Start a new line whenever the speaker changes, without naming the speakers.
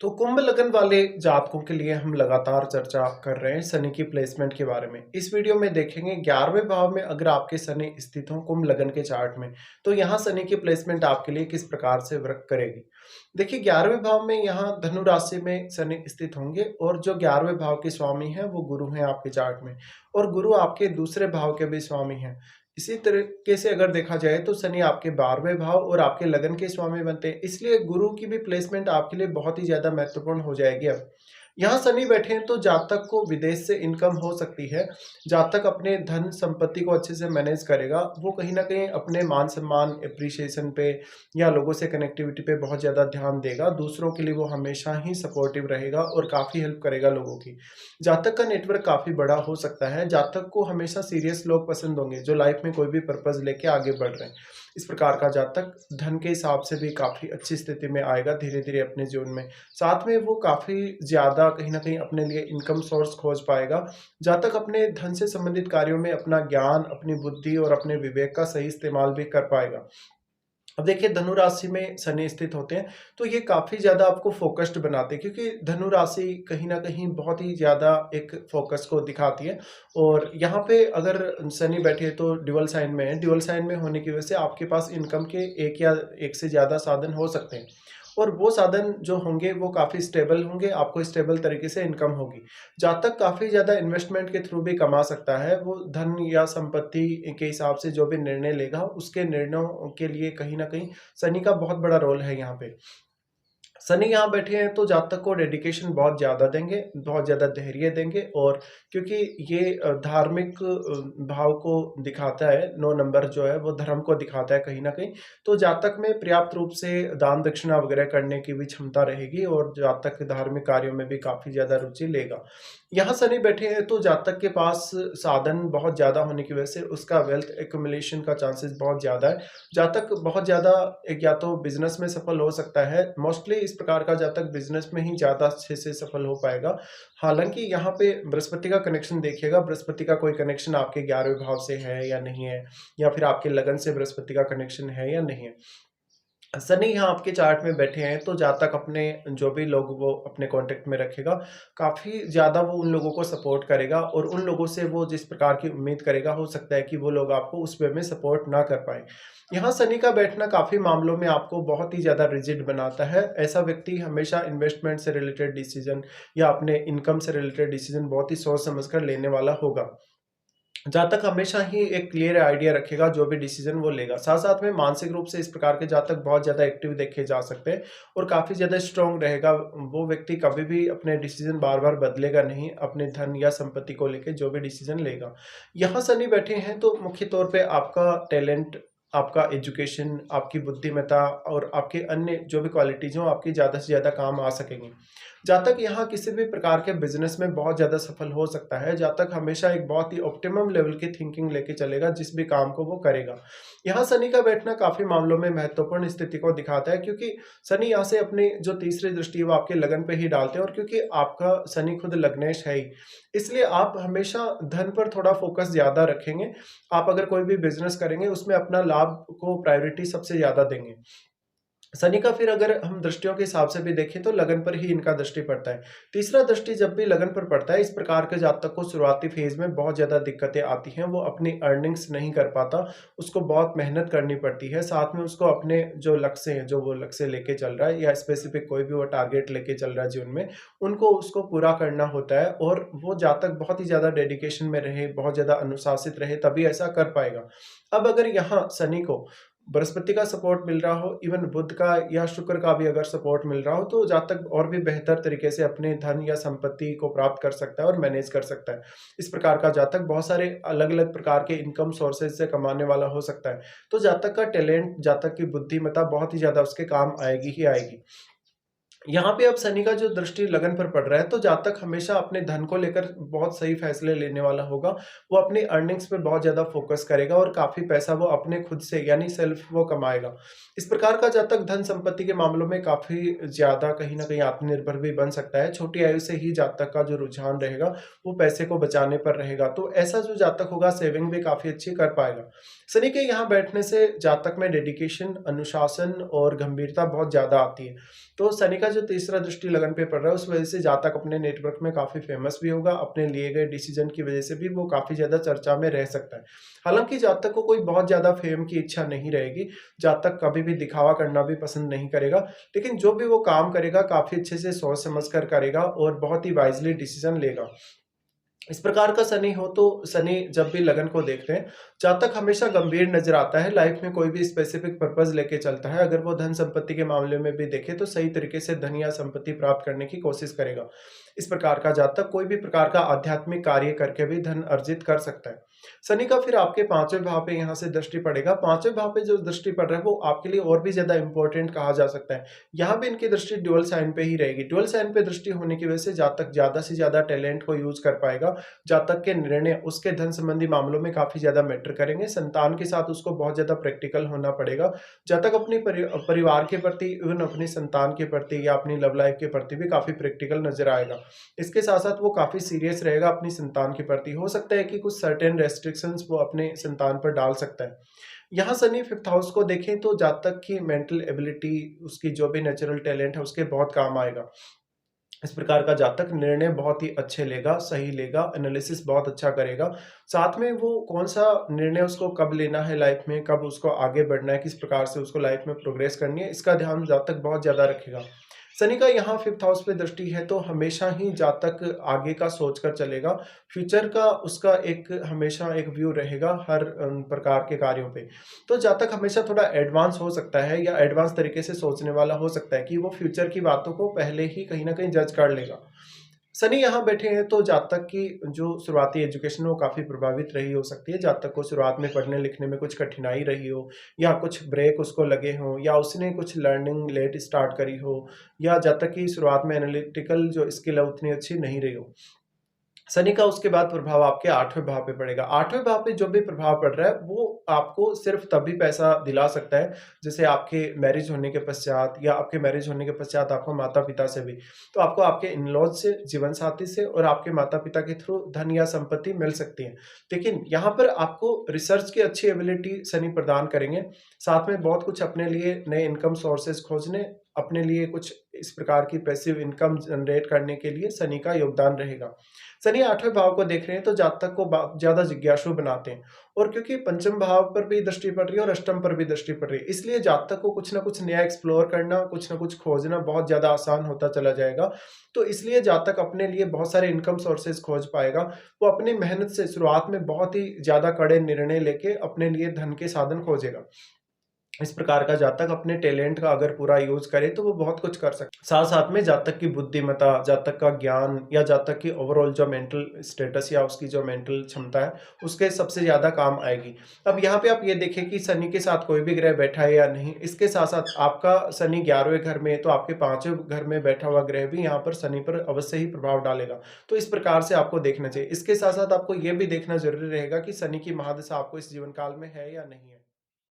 तो कुंभ लगन वाले जातकों के लिए हम लगातार चर्चा कर रहे हैं शनि की प्लेसमेंट के बारे में। इस वीडियो में देखेंगे 11वें भाव में अगर आपके शनि स्थित हो कुंभ लगन के चार्ट में, तो यहाँ शनि की प्लेसमेंट आपके लिए किस प्रकार से वर्क करेगी। देखिए 11वें भाव में यहाँ धनु राशि में शनि स्थित होंगे और जो 11वें भाव के स्वामी हैं वो गुरु हैं आपके चार्ट में, और गुरु आपके दूसरे भाव के भी स्वामी हैं। इसी तरीके से अगर देखा जाए तो शनि आपके 12वें भाव और आपके लगन के स्वामी बनते हैं, इसलिए गुरु की भी प्लेसमेंट आपके लिए बहुत ही ज़्यादा महत्वपूर्ण हो जाएगी। अब यहाँ शनि बैठे हैं तो जातक को विदेश से इनकम हो सकती है। जातक अपने धन संपत्ति को अच्छे से मैनेज करेगा, वो कहीं न कहीं अपने मान सम्मान, एप्रिसिएशन पे या लोगों से कनेक्टिविटी पे बहुत ज़्यादा ध्यान देगा। दूसरों के लिए वो हमेशा ही सपोर्टिव रहेगा और काफ़ी हेल्प करेगा लोगों की। जातक का नेटवर्क काफ़ी बड़ा हो सकता है। जातक को हमेशा सीरियस लोग पसंद होंगे जो लाइफ में कोई भी पर्पज़ लेके आगे बढ़ रहे हैं। इस प्रकार का जातक धन के हिसाब से भी काफ़ी अच्छी स्थिति में आएगा धीरे-धीरे अपने जीवन में। साथ में वो काफ़ी ज़्यादा कहीं न कहीं अपने लिए इनकम सोर्स खोज पाएगा। जातक अपने धन से संबंधित कार्यों में अपना ज्ञान, अपनी बुद्धि और अपने विवेक का सही इस्तेमाल भी कर पाएगा। अब देखिए धनु राशि में शनि स्थित होते हैं, तो ये काफ़ी ज़्यादा आपको फ़ोकस्ड बनाते हैं, क्योंकि धनु राशि कहीं न कहीं बहुत ही ज़्यादा एक फ़ोकस को दिखाती है। और यहाँ पे अगर शनि बैठे तो ड्यूअल साइन में है, ड्यूअल साइन में होने की वजह से आपके पास इनकम के एक या एक से ज़्यादा साधन हो सकते हैं। और वो साधन जो होंगे वो काफ़ी स्टेबल होंगे, आपको स्टेबल तरीके से इनकम होगी। जातक काफ़ी ज़्यादा इन्वेस्टमेंट के थ्रू भी कमा सकता है, वो धन या संपत्ति के हिसाब से जो भी निर्णय लेगा, उसके निर्णयों के लिए कहीं न कहीं शनि का बहुत बड़ा रोल है यहाँ पे। शनि यहाँ बैठे हैं तो जातक को डेडिकेशन बहुत ज़्यादा देंगे, बहुत ज़्यादा धैर्य देंगे, और क्योंकि ये धार्मिक भाव को दिखाता है, 9 नंबर जो है वो धर्म को दिखाता है कहीं न कहीं, तो जातक में पर्याप्त रूप से दान दक्षिणा वगैरह करने की भी क्षमता रहेगी और जातक धार्मिक कार्यों में भी काफ़ी ज़्यादा रुचि लेगा। यहाँ शनि बैठे हैं तो जातक के पास साधन बहुत ज़्यादा होने की वजह से उसका वेल्थ एक्युमुलेशन का चांसेस बहुत ज़्यादा है। जातक बहुत ज़्यादा एक या तो बिज़नेस में सफल हो सकता है, मोस्टली इस प्रकार का जातक बिज़नेस में ही ज़्यादा अच्छे से सफल हो पाएगा। हालाँकि यहाँ पे बृहस्पति का कनेक्शन देखिएगा, बृहस्पति का कोई कनेक्शन आपके 11वें भाव से है या नहीं है, या फिर आपके लगन से बृहस्पति का कनेक्शन है या नहीं है। शनि यहाँ आपके चार्ट में बैठे हैं तो जातक अपने जो भी लोग वो अपने कांटेक्ट में रखेगा, काफ़ी ज़्यादा वो उन लोगों को सपोर्ट करेगा, और उन लोगों से वो जिस प्रकार की उम्मीद करेगा हो सकता है कि वो लोग आपको उस वे में सपोर्ट ना कर पाएँ। यहाँ शनि का बैठना काफ़ी मामलों में आपको बहुत ही ज़्यादा रिजिड बनाता है। ऐसा व्यक्ति हमेशा इन्वेस्टमेंट से रिलेटेड डिसीज़न या अपने इनकम से रिलेटेड डिसीज़न बहुत ही सोच समझ कर लेने वाला होगा। जातक हमेशा ही एक क्लियर आइडिया रखेगा जो भी डिसीजन वो लेगा। साथ-साथ में मानसिक रूप से इस प्रकार के जातक बहुत ज़्यादा एक्टिव देखे जा सकते हैं और काफ़ी ज़्यादा स्ट्रॉन्ग रहेगा। वो व्यक्ति कभी भी अपने डिसीजन बार-बार बदलेगा नहीं, अपने धन या संपत्ति को लेके जो भी डिसीजन लेगा। यहाँ शनि बैठे हैं तो मुख्य तौर पे आपका टैलेंट, आपका एजुकेशन, आपकी बुद्धिमत्ता और आपके अन्य जो भी क्वालिटीज़ हों, आपकी ज़्यादा से ज़्यादा काम आ सकेंगी। जातक यहाँ किसी भी प्रकार के बिज़नेस में बहुत ज़्यादा सफल हो सकता है। जातक हमेशा एक बहुत ही ऑप्टिमम लेवल की थिंकिंग लेके चलेगा जिस भी काम को वो करेगा। यहाँ शनि का बैठना काफ़ी मामलों में महत्वपूर्ण स्थिति को दिखाता है, क्योंकि शनि यहाँ से अपनी जो तीसरी दृष्टि है वो आपके लगन पे ही डालते हैं, और क्योंकि आपका शनि खुद लग्नेश है ही, इसलिए आप हमेशा धन पर थोड़ा फ़ोकस ज़्यादा रखेंगे। आप अगर कोई भी बिज़नेस करेंगे उसमें अपना लाभ को प्रायोरिटी सबसे ज़्यादा देंगे। शनि का फिर अगर हम दृष्टियों के हिसाब से भी देखें तो लगन पर ही इनका दृष्टि पड़ता है। तीसरा दृष्टि जब भी लगन पर पड़ता है, इस प्रकार के जातक को शुरुआती फेज़ में बहुत ज़्यादा दिक्कतें आती हैं, वो अपनी अर्निंग्स नहीं कर पाता, उसको बहुत मेहनत करनी पड़ती है। साथ में उसको अपने जो लक्ष्य हैं, जो वो लक्ष्य लेके चल रहा है या स्पेसिफिक कोई भी वो टारगेट लेके चल रहा है जीवन में, उनको उसको पूरा करना होता है, और वो जातक बहुत ही ज़्यादा डेडिकेशन में रहे, बहुत ज़्यादा अनुशासित रहे तभी ऐसा कर पाएगा। अब अगर यहाँ शनि को बृहस्पति का सपोर्ट मिल रहा हो, इवन बुध का या शुक्र का भी अगर सपोर्ट मिल रहा हो, तो जातक और भी बेहतर तरीके से अपने धन या संपत्ति को प्राप्त कर सकता है और मैनेज कर सकता है। इस प्रकार का जातक बहुत सारे अलग-अलग प्रकार के इनकम सोर्सेज़ से कमाने वाला हो सकता है। तो जातक का टैलेंट, जातक की बुद्धिमत्ता बहुत ही ज़्यादा उसके काम आएगी ही आएगी। यहाँ पे अब शनि का जो दृष्टि लगन पर पड़ रहा है, तो जातक हमेशा अपने धन को लेकर बहुत सही फैसले लेने वाला होगा। वो अपनी अर्निंग्स पे बहुत ज़्यादा फ़ोकस करेगा और काफ़ी पैसा वो अपने खुद से यानी सेल्फ वो कमाएगा। इस प्रकार का जातक धन संपत्ति के मामलों में काफ़ी ज़्यादा कहीं न कहीं आत्मनिर्भर भी बन सकता है। छोटी आयु से ही जातक का जो रुझान रहेगा, वो पैसे को बचाने पर रहेगा। तो ऐसा जो जातक होगा सेविंग भी काफ़ी अच्छी कर पाएगा। शनि के यहाँ बैठने से जातक में डेडिकेशन, अनुशासन और गंभीरता बहुत ज़्यादा आती है। तो शनि का जो तीसरा दृष्टि लगन पे पड़ रहा है, उस वजह से जातक अपने नेटवर्क में काफ़ी फेमस भी होगा, अपने लिए गए डिसीजन की वजह से भी वो काफ़ी ज़्यादा चर्चा में रह सकता है। हालाँकि जातक को कोई बहुत ज़्यादा फेम की इच्छा नहीं रहेगी, जातक कभी भी दिखावा करना भी पसंद नहीं करेगा, लेकिन जो भी वो काम करेगा काफ़ी अच्छे से सोच समझ कर करेगा और बहुत ही वाइज़ली डिसीजन लेगा। इस प्रकार का शनि हो तो शनि जब भी लगन को देखते हैं, जातक हमेशा गंभीर नज़र आता है, लाइफ में कोई भी स्पेसिफिक पर्पस लेके चलता है। अगर वो धन संपत्ति के मामले में भी देखे तो सही तरीके से धन या संपत्ति प्राप्त करने की कोशिश करेगा। इस प्रकार का जातक कोई भी प्रकार का आध्यात्मिक कार्य करके भी धन अर्जित कर सकता है। शनि का फिर आपके 5वें भाव पे यहाँ से दृष्टि पड़ेगा। 5वें भाव पे जो दृष्टि पड़ रहा है वो आपके लिए और भी ज़्यादा इंपॉर्टेंट कहा जा सकता है। यहाँ पे इनकी दृष्टि ड्यूअल साइन पे ही रहेगी। ड्यूअल साइन पे दृष्टि होने की वजह से जातक ज़्यादा से ज़्यादा टैलेंट को यूज़ कर पाएगा। जातक के निर्णय उसके धन संबंधी मामलों में काफ़ी ज़्यादा मैटर करेंगे। संतान के साथ उसको बहुत ज़्यादा प्रैक्टिकल होना पड़ेगा। जातक अपने परिवार के प्रति, इवन अपनी संतान के प्रति या अपनी लव लाइफ के प्रति भी काफ़ी प्रैक्टिकल नज़र आएगा। इसके साथ-साथ वो काफ़ी सीरियस रहेगा अपनी संतान के प्रति। हो सकता है कि कुछ सर्टेन रेस्ट्रिक्शंस वो अपने संतान पर डाल सकता है। यहाँ शनि 5th हाउस को देखें तो जातक की मेंटल एबिलिटी, उसकी जो भी नेचुरल टैलेंट है, उसके बहुत काम आएगा। इस प्रकार का जातक निर्णय बहुत ही अच्छे लेगा, सही लेगा, एनालिसिस बहुत अच्छा करेगा। साथ में वो कौन-सा निर्णय उसको कब लेना है लाइफ में, कब उसको आगे बढ़ना है, किस प्रकार से उसको लाइफ में प्रोग्रेस करनी है, इसका ध्यान जातक बहुत ज़्यादा रखेगा। शनि का यहाँ 5th हाउस पे दृष्टि है तो हमेशा ही जातक आगे का सोच कर चलेगा। फ्यूचर का उसका एक हमेशा एक व्यू रहेगा हर प्रकार के कार्यों पे। तो जातक हमेशा थोड़ा एडवांस हो सकता है या एडवांस तरीके से सोचने वाला हो सकता है कि वो फ्यूचर की बातों को पहले ही कहीं न कहीं जज कर लेगा। शनि यहाँ बैठे हैं तो जातक की जो शुरुआती एजुकेशन है वो काफ़ी प्रभावित रही हो सकती है। जातक को शुरुआत में पढ़ने लिखने में कुछ कठिनाई रही हो या कुछ ब्रेक उसको लगे हों या उसने कुछ लर्निंग लेट स्टार्ट करी हो या जातक की शुरुआत में एनालिटिकल जो स्किल है उतनी अच्छी नहीं रही हो। शनि का उसके बाद प्रभाव आपके 8वें भाव पे पड़ेगा। 8वें भाव पे जो भी प्रभाव पड़ रहा है, वो आपको सिर्फ़ तभी पैसा दिला सकता है, जैसे आपके मैरिज होने के पश्चात या आपके मैरिज होने के पश्चात आपको माता-पिता से भी। तो आपको आपके इन-लॉज़ से, जीवनसाथी से और आपके माता-पिता के थ्रू धन या संपत्ति मिल सकती है। लेकिन यहाँ पर आपको रिसर्च की अच्छी एबिलिटी शनि प्रदान करेंगे। साथ में बहुत कुछ अपने लिए नए इनकम सोर्सेज़ खोजने, अपने लिए कुछ इस प्रकार की पैसिव इनकम जनरेट करने के लिए शनि का योगदान रहेगा। शनि 8वें भाव को देख रहे हैं तो जातक को ज़्यादा जिज्ञासु बनाते हैं और क्योंकि पंचम भाव पर भी दृष्टि पड़ रही है और अष्टम पर भी दृष्टि पड़ रही है, इसलिए जातक को कुछ ना कुछ नया एक्सप्लोर करना, कुछ ना कुछ खोजना बहुत ज़्यादा आसान होता चला जाएगा। तो इसलिए जातक अपने लिए बहुत सारे इनकम सोर्सेज खोज पाएगा। वो अपनी मेहनत से शुरुआत में बहुत ही ज़्यादा कड़े निर्णय लेके अपने लिए धन के साधन खोजेगा। इस प्रकार का जातक अपने टैलेंट का अगर पूरा यूज़ करे तो वो बहुत कुछ कर सकता है। साथ-साथ में जातक की बुद्धिमत्ता, जातक का ज्ञान या जातक की ओवरऑल जो मेंटल स्टेटस या उसकी जो मेंटल क्षमता है, उसके सबसे ज़्यादा काम आएगी। अब यहाँ पे आप ये देखें कि शनि के साथ कोई भी ग्रह बैठा है या नहीं, इसके साथ-साथ आपका शनि 11वें घर में है, तो आपके 5वें घर में बैठा हुआ ग्रह भी यहाँ पर शनि पर अवश्य ही प्रभाव डालेगा। तो इस प्रकार से आपको देखना चाहिए। इसके साथ-साथ आपको ये भी देखना ज़रूरी रहेगा कि शनि की महादशा आपको इस जीवन काल में है या नहीं है।